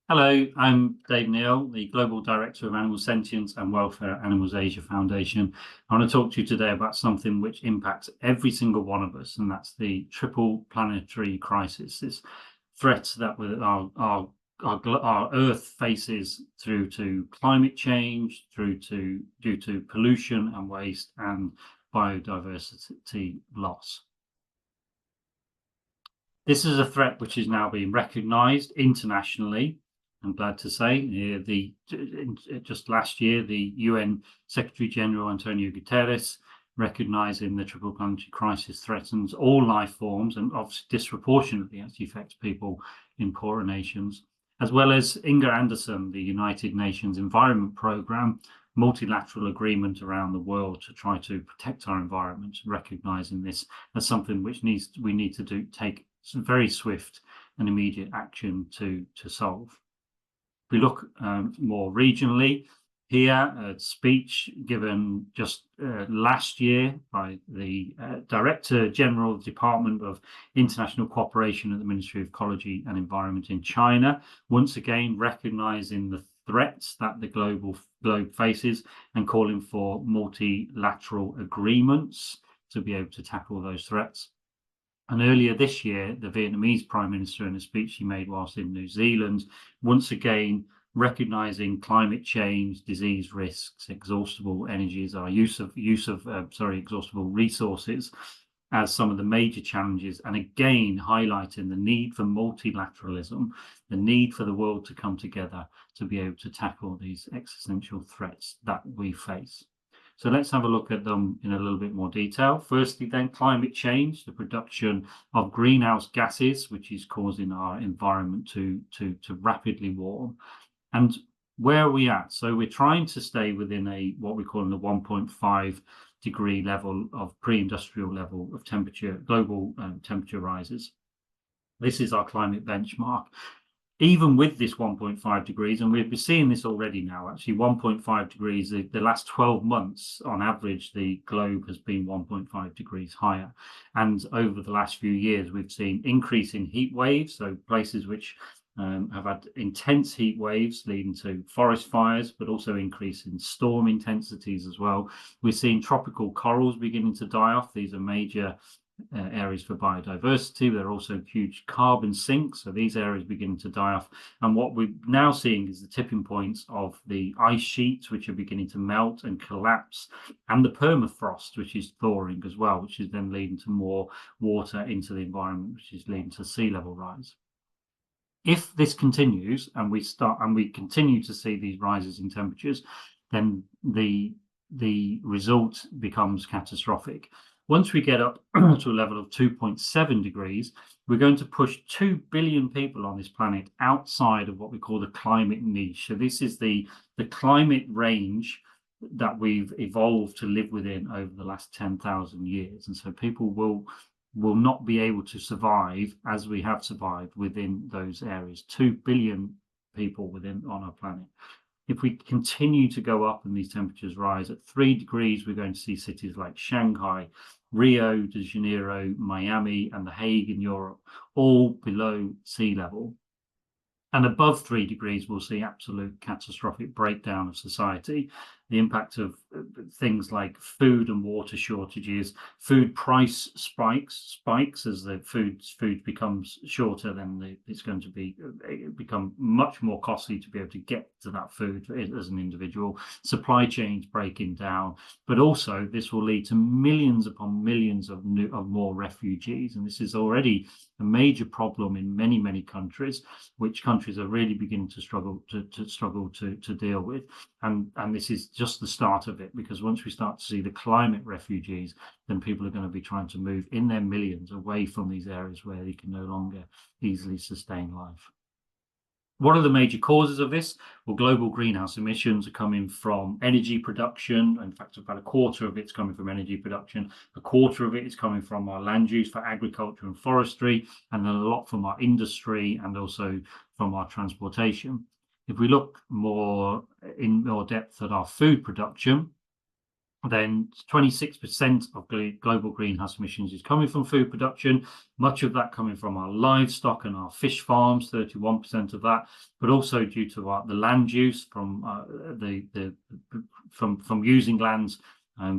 Hello, I'm Dave Neale, the Global Director of Animal Sentience and Welfare at Animals Asia Foundation. I want to talk to you today about something which impacts every single one of us, and that's the triple planetary crisis, this threat that our Earth faces through to climate change, due to pollution and waste and biodiversity loss. This is a threat which is now being recognised internationally. I'm glad to say, just last year, the UN Secretary General Antonio Guterres, recognising the triple planetary crisis threatens all life forms and obviously disproportionately actually affects people in poorer nations, as well as Inger Anderson, the United Nations Environment Programme, multilateral agreement around the world to try to protect our environment, recognising this as something which we need to take some very swift and immediate action to solve. If we look more regionally, here a speech given just last year by the Director General of the Department of International Cooperation at the Ministry of Ecology and Environment in China, once again recognising the threats that the globe faces and calling for multilateral agreements to be able to tackle those threats. And earlier this year, the Vietnamese Prime Minister, in a speech he made whilst in New Zealand, once again recognising climate change, disease risks, exhaustible energies, our exhaustible resources as some of the major challenges, and again highlighting the need for multilateralism, the need for the world to come together to be able to tackle these existential threats that we face. So let's have a look at them in a little bit more detail. Firstly, then, climate change, the production of greenhouse gases, which is causing our environment to rapidly warm. And where are we at? So we're trying to stay within what we call the 1.5 degree level of pre-industrial level of temperature, global temperature rises. This is our climate benchmark. Even with this 1.5 degrees, and we've been seeing this already now, actually 1.5 degrees, the last 12 months, on average, the globe has been 1.5 degrees higher. And over the last few years, we've seen increasing heat waves, so places which have had intense heat waves leading to forest fires, but also increase in storm intensities as well. We're seeing tropical corals beginning to die off. These are major areas for biodiversity. They're also huge carbon sinks, so these areas beginning to die off. And what we're now seeing is the tipping points of the ice sheets, which are beginning to melt and collapse, and the permafrost, which is thawing as well, which is then leading to more water into the environment, which is leading to sea level rise. If this continues and we continue to see these rises in temperatures, then the result becomes catastrophic. Once we get up to a level of 2.7 degrees, we're going to push 2 billion people on this planet outside of what we call the climate niche. So this is the climate range that we've evolved to live within over the last 10,000 years. And so people will not be able to survive as we have survived within those areas. 2 billion people on our planet. If we continue to go up and these temperatures rise at 3 degrees, we're going to see cities like Shanghai, Rio de Janeiro, Miami, and The Hague in Europe, all below sea level. And above 3 degrees, we'll see absolute catastrophic breakdown of society. The impact of things like food and water shortages, food price spikes as the food becomes shorter, then it's going to become much more costly to be able to get to that food as an individual. Supply chains breaking down, but also this will lead to millions upon millions of more refugees, and this is already a major problem in many countries, which countries are really beginning to struggle to deal with, and this is just the start of it, because once we start to see the climate refugees, then people are going to be trying to move in their millions away from these areas where they can no longer easily sustain life. What are the major causes of this? Well, global greenhouse emissions are coming from energy production. In fact, about a quarter of it's coming from energy production. A quarter of it is coming from our land use for agriculture and forestry, and then a lot from our industry and also from our transportation. If we look in more depth at our food production, then 26% of global greenhouse emissions is coming from food production, much of that coming from our livestock and our fish farms, 31% of that, but also due to the land use from from using lands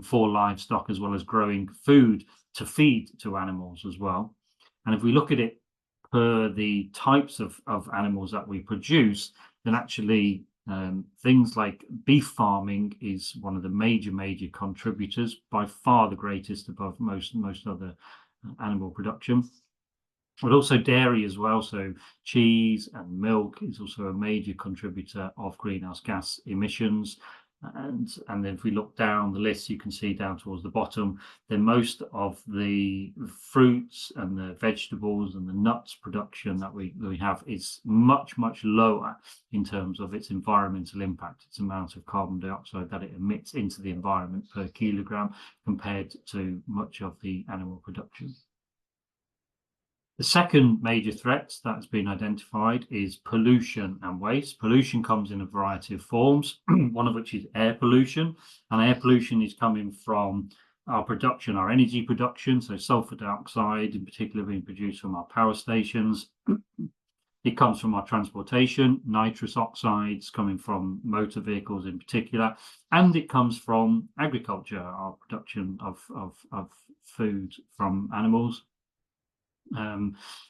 for livestock, as well as growing food to feed to animals as well. And if we look at it per the types of animals that we produce, then actually things like beef farming is one of the major contributors, by far the greatest above most other animal production. But also dairy as well, so cheese and milk is also a major contributor of greenhouse gas emissions. And then if we look down the list, you can see down towards the bottom, then most of the fruits and the vegetables and the nuts production that we have is much lower in terms of its environmental impact, its amount of carbon dioxide that it emits into the environment per kilogram, compared to much of the animal production. The second major threat that has been identified is pollution and waste. Pollution comes in a variety of forms, one of which is air pollution. And air pollution is coming from our production, our energy production, so sulfur dioxide in particular being produced from our power stations. It comes from our transportation, nitrous oxides coming from motor vehicles in particular, and it comes from agriculture, our production of food from animals.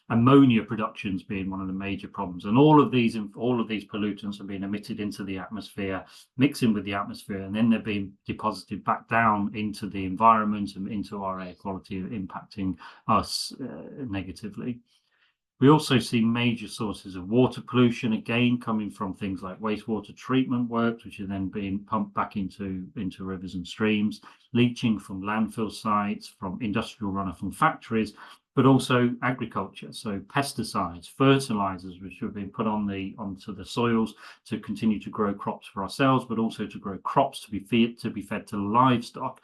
Ammonia productions being one of the major problems, and all of these pollutants are being emitted into the atmosphere, mixing with the atmosphere, and then they're being deposited back down into the environment and into our air quality, impacting us negatively. We also see major sources of water pollution, again coming from things like wastewater treatment works, which are then being pumped back into rivers and streams, leaching from landfill sites, from industrial runoff from factories, but also agriculture, so pesticides, fertilizers, which have been put onto the soils to continue to grow crops for ourselves, but also to grow crops to be fed to livestock,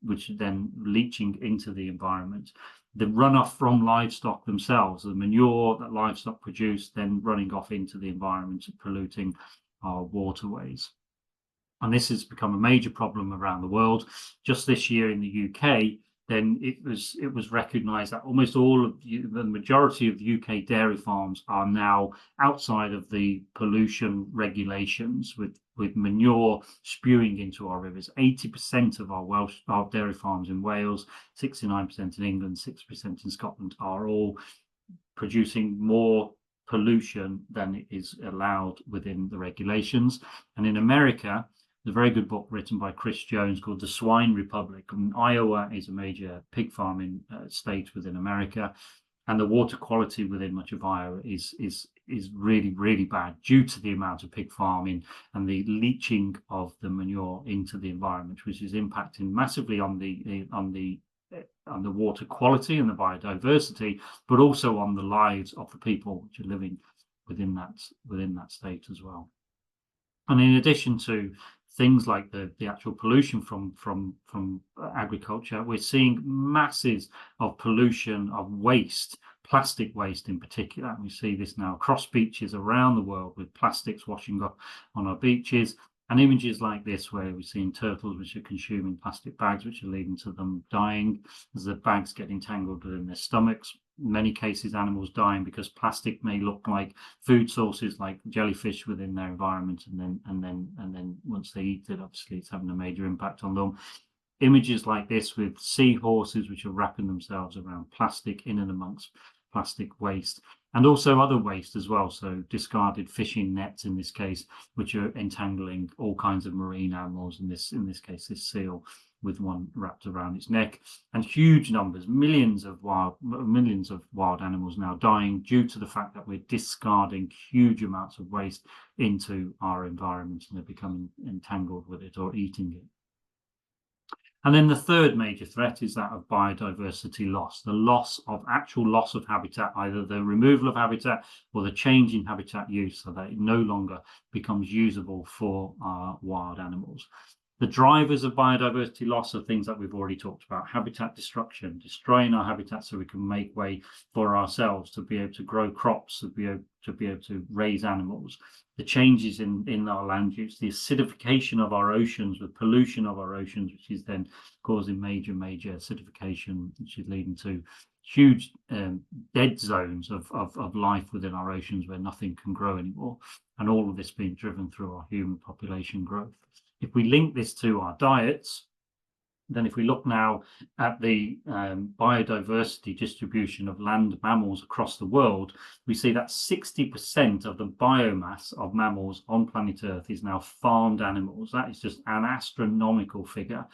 which are then leaching into the environment. The runoff from livestock themselves, the manure that livestock produce, then running off into the environment and polluting our waterways. And this has become a major problem around the world. Just this year in the UK, then it was recognised that almost all of the majority of the UK dairy farms are now outside of the pollution regulations, with manure spewing into our rivers. 80% of our dairy farms in Wales, 69% in England, 6% in Scotland are all producing more pollution than is allowed within the regulations. And in America, a very good book written by Chris Jones called The Swine Republic. And Iowa is a major pig farming state within America, and the water quality within much of Iowa is really bad due to the amount of pig farming and the leaching of the manure into the environment, which is impacting massively on the water quality and the biodiversity, but also on the lives of the people which are living within that state as well. And in addition to things like the actual pollution from agriculture, we're seeing masses of pollution of waste, plastic waste in particular. And we see this now across beaches around the world, with plastics washing up on our beaches, and images like this where we're seeing turtles which are consuming plastic bags, which are leading to them dying as the bags get entangled within their stomachs. In many cases, animals dying because plastic may look like food sources like jellyfish within their environment, and then once they eat it, obviously it's having a major impact on them. Images like this with seahorses which are wrapping themselves around plastic, in and amongst plastic waste, and also other waste as well, so discarded fishing nets in this case, which are entangling all kinds of marine animals, in this case this seal with one wrapped around its neck, and huge numbers, millions of wild animals now dying due to the fact that we're discarding huge amounts of waste into our environment, and they're becoming entangled with it or eating it. And then the third major threat is that of biodiversity loss, the actual loss of habitat, either the removal of habitat or the change in habitat use, so that it no longer becomes usable for our wild animals. The drivers of biodiversity loss are things that we've already talked about: habitat destruction, destroying our habitat so we can make way for ourselves to be able to grow crops, to be able to raise animals. The changes in our land use, the acidification of our oceans, the pollution of our oceans, which is then causing major acidification, which is leading to huge dead zones of life within our oceans where nothing can grow anymore. And all of this being driven through our human population growth. If we link this to our diets, then if we look now at the biodiversity distribution of land mammals across the world, we see that 60% of the biomass of mammals on planet Earth is now farmed animals. That is just an astronomical figure.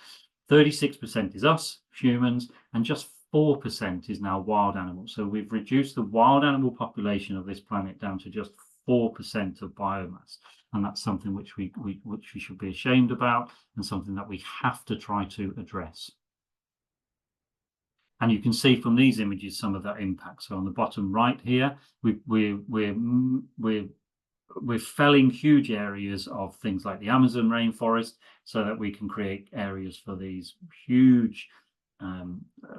36% is us, humans, and just 4% is now wild animals. So we've reduced the wild animal population of this planet down to just 4% of biomass. And that's something which we should be ashamed about, and something that we have to try to address. And you can see from these images some of that impact. So on the bottom right here, we're felling huge areas of things like the Amazon rainforest so that we can create areas for these huge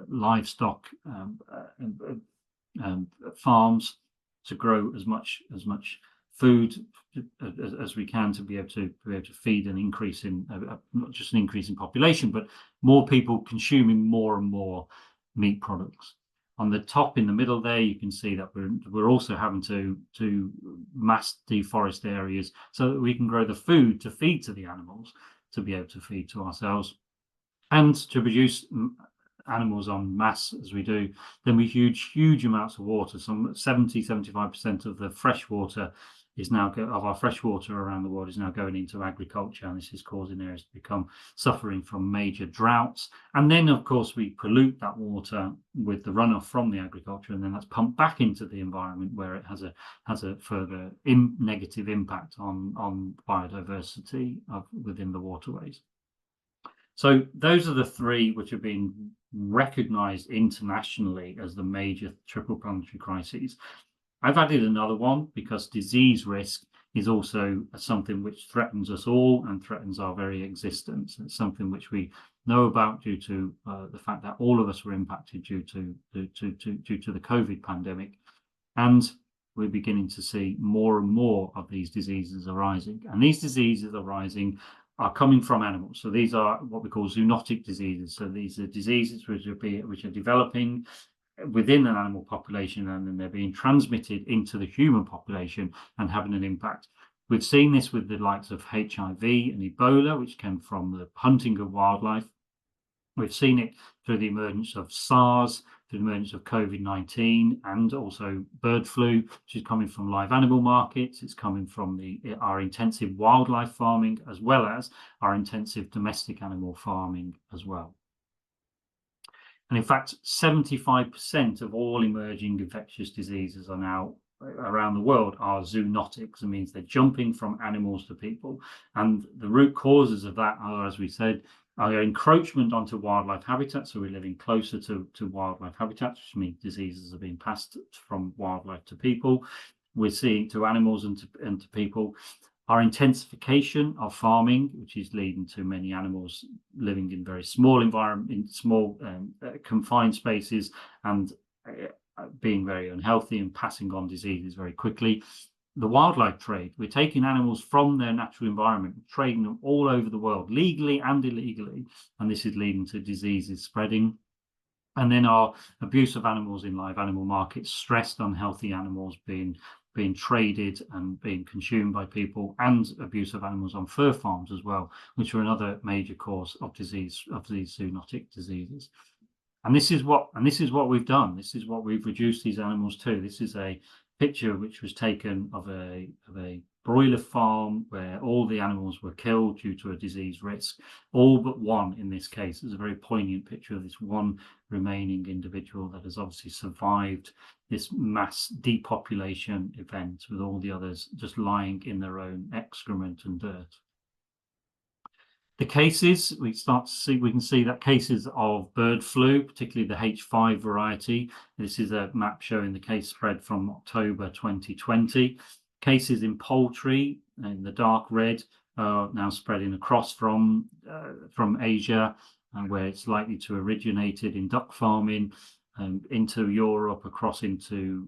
livestock farms to grow as much food as we can to be able to feed an increase in not just an increase in population, but more people consuming more and more meat products. On the top in the middle there, you can see that we're also having to mass deforest areas so that we can grow the food to feed to the animals, to be able to feed to ourselves, and to produce animals en masse as we do. Then we use huge amounts of water. Some 70-75% of the fresh water is now of our fresh water around the world is now going into agriculture, and this is causing areas to become suffering from major droughts. And then of course we pollute that water with the runoff from the agriculture, and then that's pumped back into the environment where it has a further negative impact on biodiversity within the waterways. So those are the three which have been recognized internationally as the major triple planetary crises. I've added another one because disease risk is also something which threatens us all and threatens our very existence. It's something which we know about due to the fact that all of us were impacted due to the COVID pandemic, and we're beginning to see more and more of these diseases arising. And these diseases arising are coming from animals. So these are what we call zoonotic diseases. So these are diseases which are developing within an animal population, and then they're being transmitted into the human population and having an impact. We've seen this with the likes of HIV and Ebola, which came from the hunting of wildlife. We've seen it through the emergence of SARS, through the emergence of COVID-19, and also bird flu, which is coming from live animal markets. It's coming from our intensive wildlife farming, as well as our intensive domestic animal farming as well. And in fact, 75% of all emerging infectious diseases are now around the world are zoonotics. It means they're jumping from animals to people. And the root causes of that are, as we said, are encroachment onto wildlife habitats. So we're living closer to wildlife habitats, which means diseases are being passed from wildlife to people. We're seeing to animals and to people. Our intensification of farming, which is leading to many animals living in very small environment, in small confined spaces, and being very unhealthy and passing on diseases very quickly. The wildlife trade, we're taking animals from their natural environment, trading them all over the world, legally and illegally, and this is leading to diseases spreading. And then our abuse of animals in live animal markets, stressed, unhealthy animals being traded and being consumed by people, and abuse of animals on fur farms as well, which are another major cause of disease, of these zoonotic diseases. And this is what we've done. This is what we've reduced these animals to. This is a picture which was taken of a broiler farm where all the animals were killed due to a disease risk, all but one in this case. It's a very poignant picture of this one remaining individual that has obviously survived this mass depopulation event, with all the others just lying in their own excrement and dirt. The cases, we can see that cases of bird flu, particularly the H5 variety. This is a map showing the case spread from October 2020. Cases in poultry in the dark red, now spreading across from Asia, where it's likely to originated in duck farming, into Europe, across into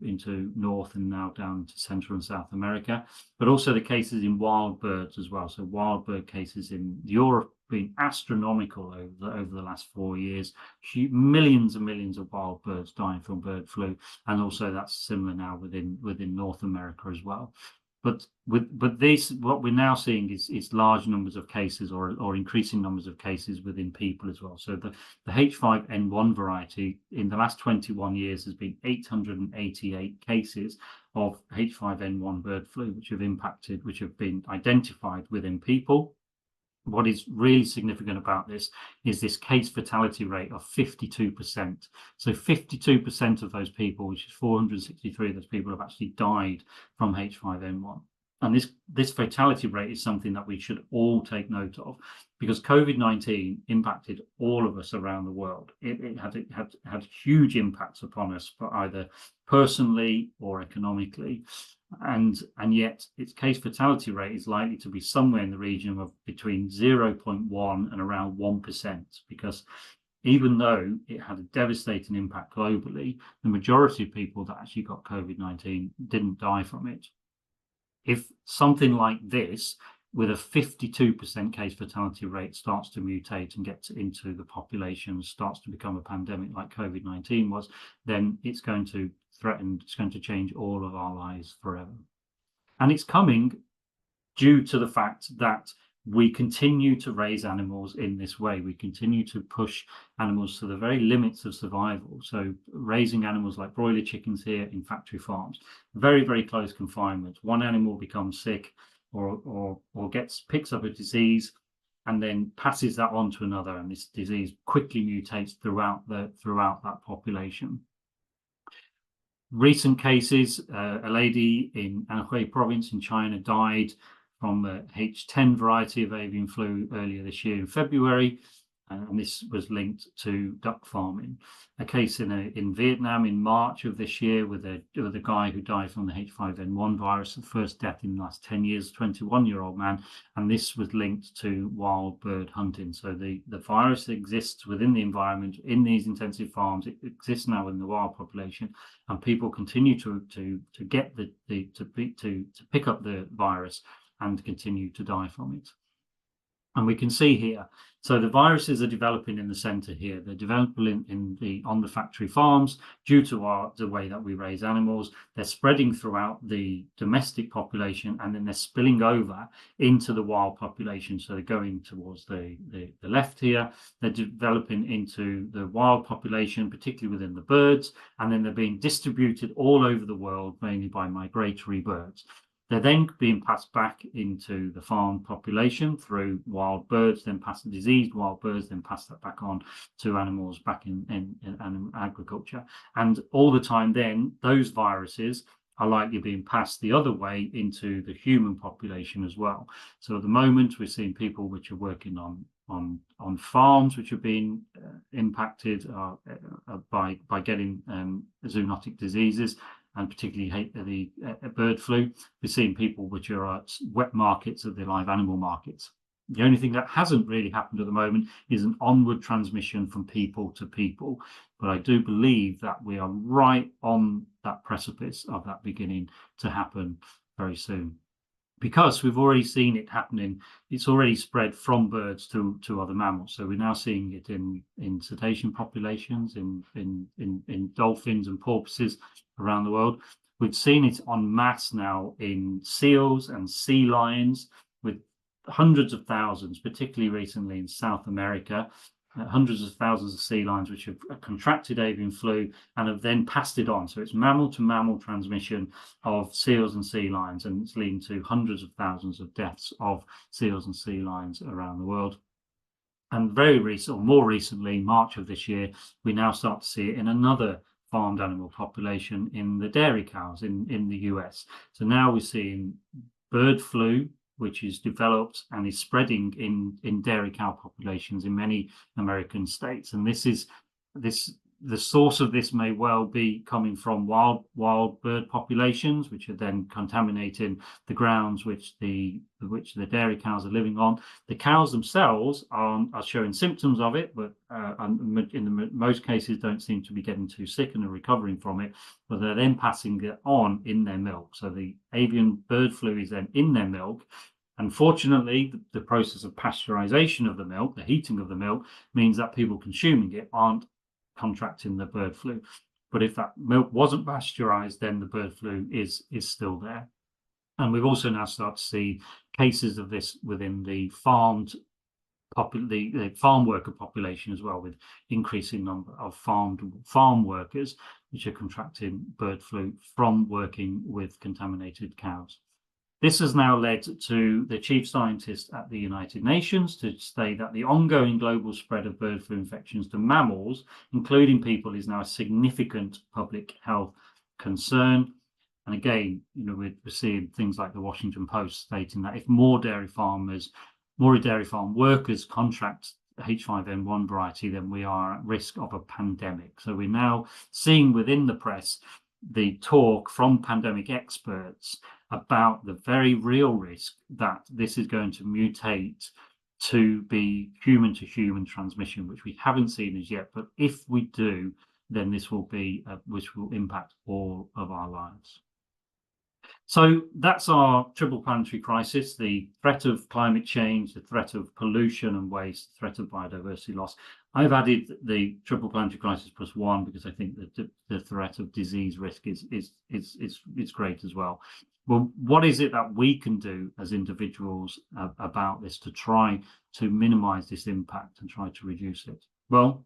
North and now down to Central and South America, but also the cases in wild birds as well. So wild bird cases in Europe been astronomical over the last 4 years. Millions and millions of wild birds dying from bird flu, and also that's similar now within North America as well. But this, what we're now seeing is large numbers of cases, or increasing numbers of cases within people as well. So the H5N1 variety in the last 21 years has been 888 cases of H5N1 bird flu, which have been identified within people. What is really significant about this is this case fatality rate of 52%. So 52% of those people, which is 463 of those people, have actually died from H5N1. And this fatality rate is something that we should all take note of, because COVID-19 impacted all of us around the world. It had huge impacts upon us, but either personally or economically. And yet its case fatality rate is likely to be somewhere in the region of between 0.1 and around 1%, because even though it had a devastating impact globally, the majority of people that actually got COVID-19 didn't die from it. If something like this, with a 52% case fatality rate, starts to mutate and gets into the population, starts to become a pandemic like COVID-19 was, then it's going to change all of our lives forever. And it's coming due to the fact that we continue to raise animals in this way. We continue to push animals to the very limits of survival. So raising animals like broiler chickens here in factory farms, very, very close confinement. One animal becomes sick or picks up a disease and then passes that on to another, and this disease quickly mutates throughout that population. Recent cases, a lady in Anhui province in China died from the H10 variety of avian flu earlier this year in February, and this was linked to duck farming. A case in Vietnam in March of this year with a guy who died from the H5N1 virus, the first death in the last 10 years, 21-year-old man, and this was linked to wild bird hunting. So the virus exists within the environment in these intensive farms. It exists now in the wild population, and people continue to get to pick up the virus and continue to die from it. And we can see here, so the viruses are developing in the center here. They're developing on the factory farms due to the way that we raise animals. They're spreading throughout the domestic population, and then they're spilling over into the wild population. So they're going towards the left here. They're developing into the wild population, particularly within the birds, and then they're being distributed all over the world, mainly by migratory birds. They're then being passed back into the farm population through wild birds, then past the diseased wild birds, then pass that back on to animals back in agriculture. And all the time then, those viruses are likely being passed the other way into the human population as well. So at the moment, we're seeing people which are working on farms which are being impacted by getting zoonotic diseases, and particularly the bird flu. We're seeing people which are at wet markets, of the live animal markets. The only thing that hasn't really happened at the moment is an onward transmission from people to people. But I do believe that we are right on that precipice of that beginning to happen very soon, because we've already seen it happening. It's already spread from birds to other mammals. So we're now seeing it in cetacean populations, in dolphins and porpoises around the world. We've seen it en masse now in seals and sea lions, with hundreds of thousands, particularly recently in South America, hundreds of thousands of sea lions which have contracted avian flu and have then passed it on. So it's mammal to mammal transmission of seals and sea lions, and it's leading to hundreds of thousands of deaths of seals and sea lions around the world. And more recently, March of this year, we now start to see it in another farmed animal population, in the dairy cows in the US. So now we're seeing bird flu, which is developed and is spreading in dairy cow populations in many American states. And this the source of this may well be coming from wild bird populations, which are then contaminating the grounds which the dairy cows are living on. The cows themselves are showing symptoms of it, but in most cases don't seem to be getting too sick and are recovering from it, but they're then passing it on in their milk. So the avian bird flu is then in their milk. Unfortunately, the process of pasteurization of the milk, the heating of the milk, means that people consuming it aren't contracting the bird flu. But if that milk wasn't pasteurized, then the bird flu is still there. And we've also now started to see cases of this within the farm worker population as well, with increasing number of farm workers which are contracting bird flu from working with contaminated cows. This has now led to the chief scientist at the United Nations to say that the ongoing global spread of bird flu infections to mammals, including people, is now a significant public health concern. And again, we're seeing things like the Washington Post stating that if more dairy farm workers contract H5N1 variety, then we are at risk of a pandemic. So we're now seeing within the press the talk from pandemic experts about the very real risk that this is going to mutate to be human-to-human transmission, which we haven't seen as yet. But if we do, then this will be which will impact all of our lives. So that's our triple planetary crisis: the threat of climate change, the threat of pollution and waste, the threat of biodiversity loss. I've added the triple planetary crisis +1 because I think that the threat of disease risk is great as well. Well, what is it that we can do as individuals about this to try to minimize this impact and try to reduce it? Well,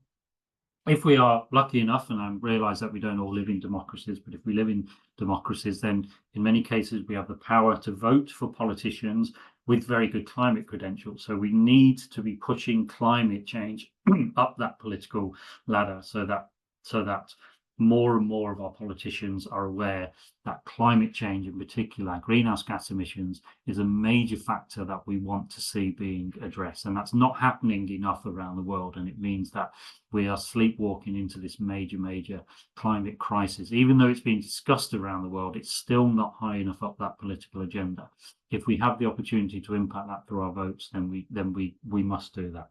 if we are lucky enough, and I realize that we don't all live in democracies, but if we live in democracies, then in many cases we have the power to vote for politicians with very good climate credentials. So we need to be pushing climate change up that political ladder so that more and more of our politicians are aware that climate change, in particular greenhouse gas emissions, is a major factor that we want to see being addressed. And that's not happening enough around the world. And it means that we are sleepwalking into this major climate crisis. Even though it's being discussed around the world, it's still not high enough up that political agenda. If we have the opportunity to impact that through our votes, then we must do that.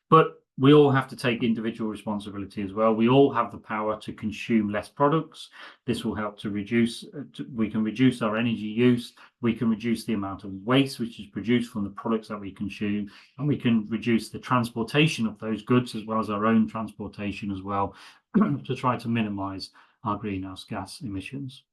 But we all have to take individual responsibility as well. We all have the power to consume less products. This will help to reduce, we can reduce our energy use, we can reduce the amount of waste which is produced from the products that we consume, and we can reduce the transportation of those goods as well as our own transportation as well to try to minimize our greenhouse gas emissions.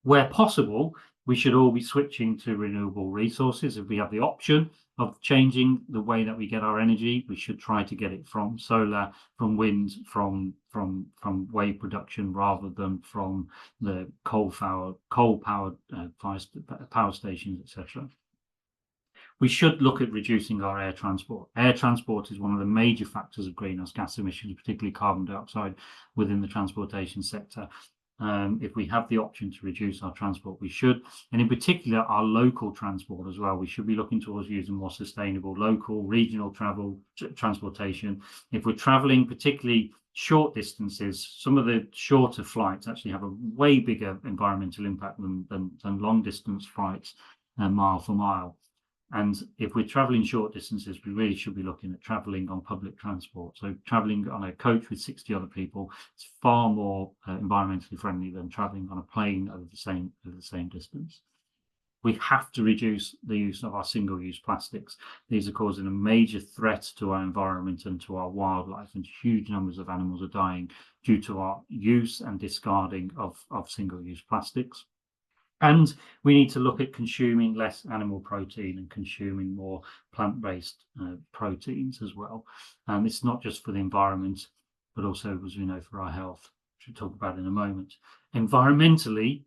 Where possible, we should all be switching to renewable resources. If we have the option of changing the way that we get our energy, we should try to get it from solar, from wind, from wave production, rather than from the coal-powered power stations, etc. We should look at reducing our air transport. Air transport is one of the major factors of greenhouse gas emissions, particularly carbon dioxide within the transportation sector. If we have the option to reduce our transport, we should, and in particular our local transport as well. We should be looking towards using more sustainable local, regional transportation. If we're traveling particularly short distances, some of the shorter flights actually have a way bigger environmental impact than long distance flights, mile for mile. And if we're traveling short distances, we really should be looking at traveling on public transport. So traveling on a coach with 60 other people is far more environmentally friendly than traveling on a plane over the same distance. We have to reduce the use of our single-use plastics. These are causing a major threat to our environment and to our wildlife, and huge numbers of animals are dying due to our use and discarding of single-use plastics. And we need to look at consuming less animal protein and consuming more plant-based proteins as well. And it's not just for the environment, but also, as we know, for our health, which we'll talk about in a moment. Environmentally,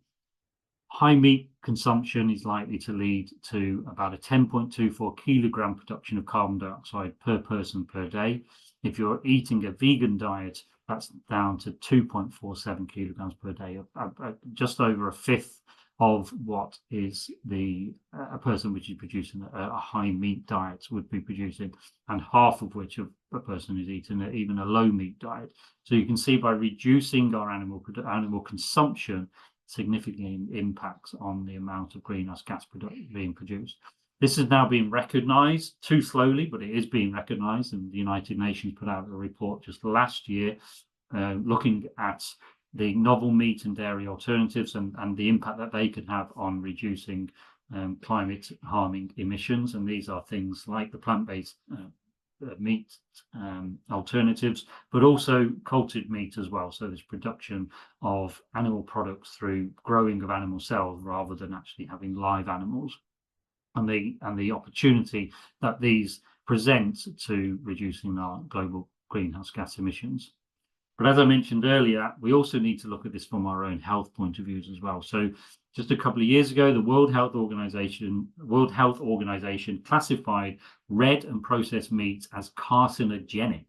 high meat consumption is likely to lead to about a 10.24 kilogram production of carbon dioxide per person per day. If you're eating a vegan diet, that's down to 2.47 kilograms per day, just over a fifth of what is a person which is producing a high meat diet would be producing, and half of which of a person is eating even a low meat diet. So you can see by reducing our animal consumption significantly impacts on the amount of greenhouse gas being produced. This is now being recognised, too slowly, but it is being recognised, and the United Nations put out a report just last year looking at the novel meat and dairy alternatives and the impact that they could have on reducing climate harming emissions. And these are things like the plant-based meat alternatives, but also cultured meat as well. So there's production of animal products through growing of animal cells rather than actually having live animals, and the opportunity that these present to reducing our global greenhouse gas emissions. But as I mentioned earlier, we also need to look at this from our own health point of views as well. So just a couple of years ago, the World Health Organization classified red and processed meats as carcinogenic.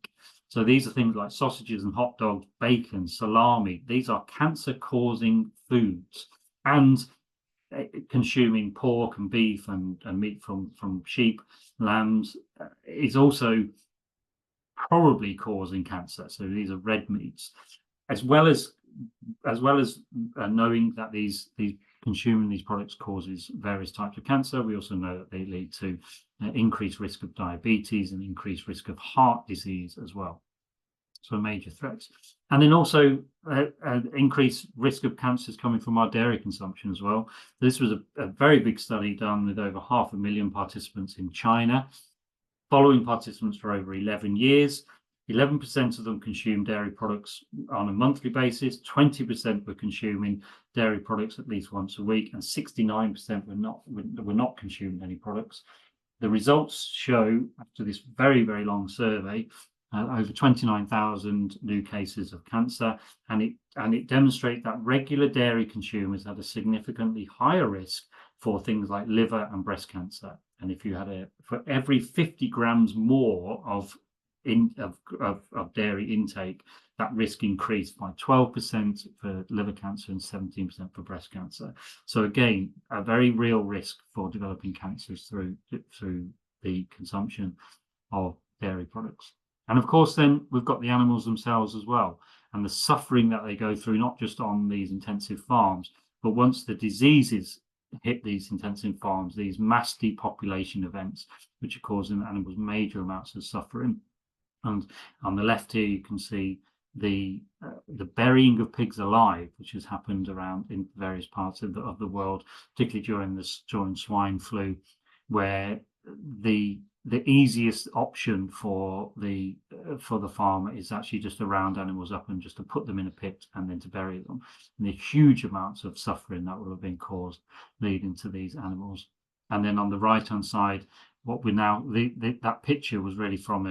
So these are things like sausages and hot dogs, bacon, salami. These are cancer-causing foods. And consuming pork and beef and meat from sheep, lambs is also probably causing cancer. So these are red meats, as well as knowing that these consuming these products causes various types of cancer. We also know that they lead to increased risk of diabetes and increased risk of heart disease as well. So major threats. And then also increased risk of cancers coming from our dairy consumption as well. This was a very big study done with over 500,000 participants in China, following participants for over 11 years. 11% of them consumed dairy products on a monthly basis, 20% were consuming dairy products at least once a week, and 69% were not consuming any products. The results show, after this very, very long survey, over 29,000 new cases of cancer, and it demonstrates that regular dairy consumers had a significantly higher risk for things like liver and breast cancer. And if you had for every 50 grams more of dairy intake, that risk increased by 12% for liver cancer and 17% for breast cancer. So again, a very real risk for developing cancers through the consumption of dairy products. And of course, then we've got the animals themselves as well, and the suffering that they go through, not just on these intensive farms, but once the diseases hit these intensive farms, these mass depopulation events, which are causing animals major amounts of suffering. And on the left here, you can see the burying of pigs alive, which has happened around in various parts of the world, particularly during swine flu, where the easiest option for the farmer is actually just to round animals up and just to put them in a pit and then to bury them. And the huge amounts of suffering that will have been caused leading to these animals. And then on the right hand side, what we now that picture was really from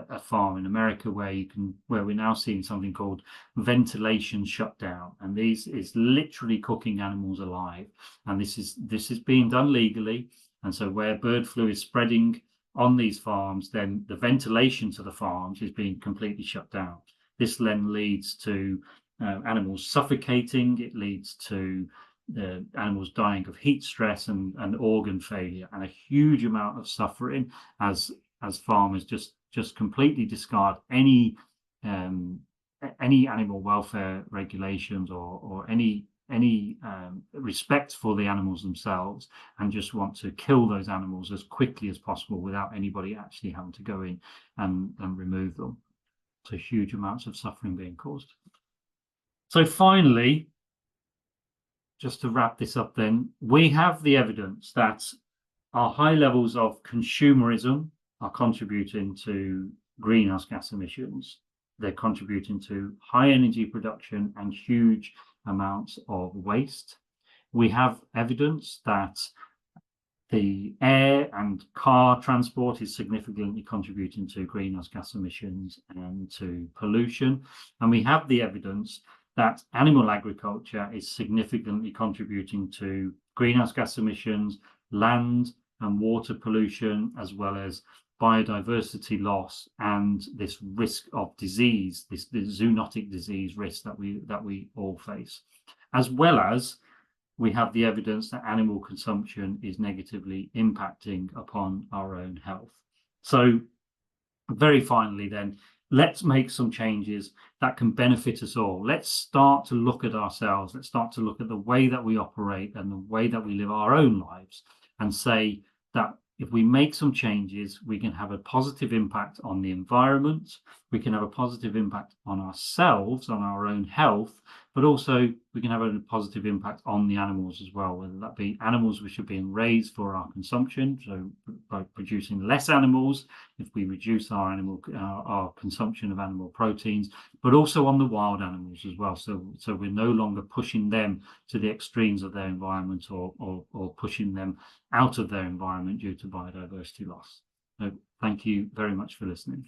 a farm in America where we're now seeing something called ventilation shutdown, and this is literally cooking animals alive, and this is being done legally. And so where bird flu is spreading on these farms, then the ventilation to the farms is being completely shut down. This then leads to animals suffocating. It leads to animals dying of heat stress and organ failure, and a huge amount of suffering as farmers just completely discard any animal welfare regulations or any respect for the animals themselves, and just want to kill those animals as quickly as possible without anybody actually having to go in and remove them. So huge amounts of suffering being caused. So finally, just to wrap this up then, we have the evidence that our high levels of consumerism are contributing to greenhouse gas emissions. They're contributing to high energy production and huge amounts of waste. We have evidence that the air and car transport is significantly contributing to greenhouse gas emissions and to pollution. And we have the evidence that animal agriculture is significantly contributing to greenhouse gas emissions, land and water pollution, as well as biodiversity loss and this risk of disease, this zoonotic disease risk that we all face, as well as we have the evidence that animal consumption is negatively impacting upon our own health. So very finally then, let's make some changes that can benefit us all. Let's start to look at ourselves. Let's start to look at the way that we operate and the way that we live our own lives, and say that if we make some changes, we can have a positive impact on the environment, we can have a positive impact on ourselves, on our own health, but also we can have a positive impact on the animals as well, whether that be animals which are being raised for our consumption, so by producing less animals, if we reduce our consumption of animal proteins, but also on the wild animals as well. So we're no longer pushing them to the extremes of their environment or pushing them out of their environment due to biodiversity loss. So thank you very much for listening.